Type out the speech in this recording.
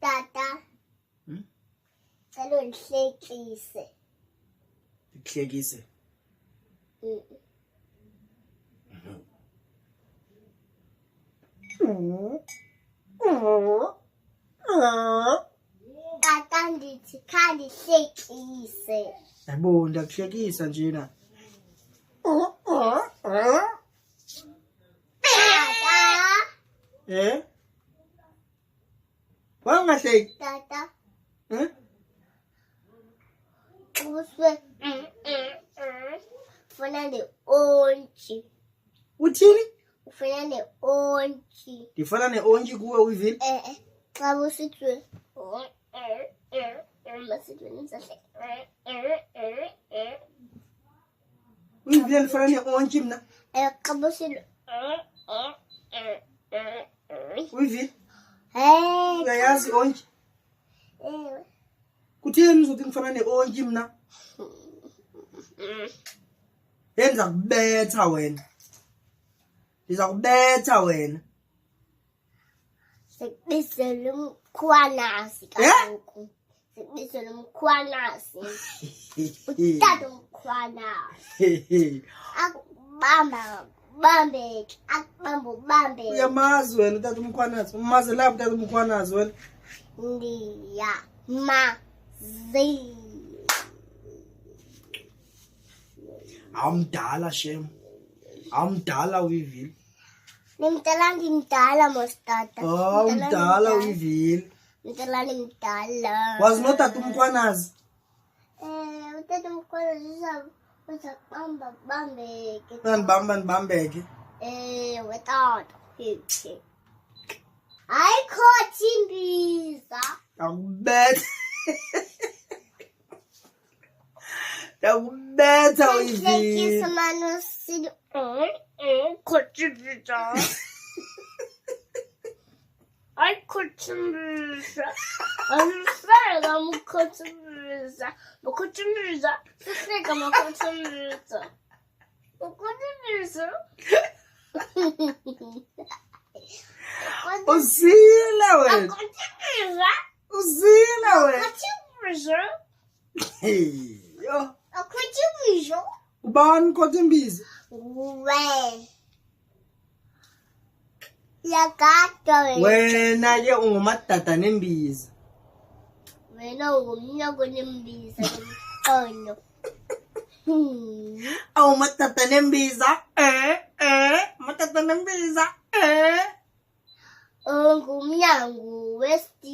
Tata. Cela ngihlekise. Kuhlekise. Tata ndithi khandi hlekise. Yabo ndakuhlekisa njena. Tata. Wangahleki? Tata. Uswe. Ufuna ne-ontji. Uthini? Ufuna ne-ontji. Ndifana ne-ontji kuwe uivile? Xa usithwe. Masithwe nisahle. Uivile ndifana ne-ontji mna? Xa usithwe. Uivile? Uyayazi ontji? Kutheni uzothi ngifana ne-ontji mna? Yenza kubetha wena. Ndiza kubetha wena. Sikubisele umkhwanasi kaloku. Sikubisele umkhwanasi. Utata umkhwanasi. Akubamba ubambeke. Akubamba ubambeke. Uyamazi wena utata umkhwanazi. Umazi lapho utata umkhwanazi wena. Ndiyamazi. Awumdala shem. Awumdala uivile. Ndimdala mos tata. Awumdala uivile. Ndimdala. Wazi notata umkhwanazi? Utata umkhwanazi uzabamba ubambeke. Ndibambeke. Without it. I caught imbiza. Ndakubetha. Ndakubetha uivile. Hlekisa manu sithi caught imbiza. I caught imbiza. Angihleka mukhothi imbiza. Mukhothi imbiza. Sihleka mukhothi imbiza. Mukhothi imbiza. Uzile wena. Uzile wena. Yo. Ubani ukhothi imbiza? Wena ke ungumadada nembiza. Wena ungumnyoko nembiza nomqono. Awumadada nembiza. Madada nembiza. Ungumnyango westi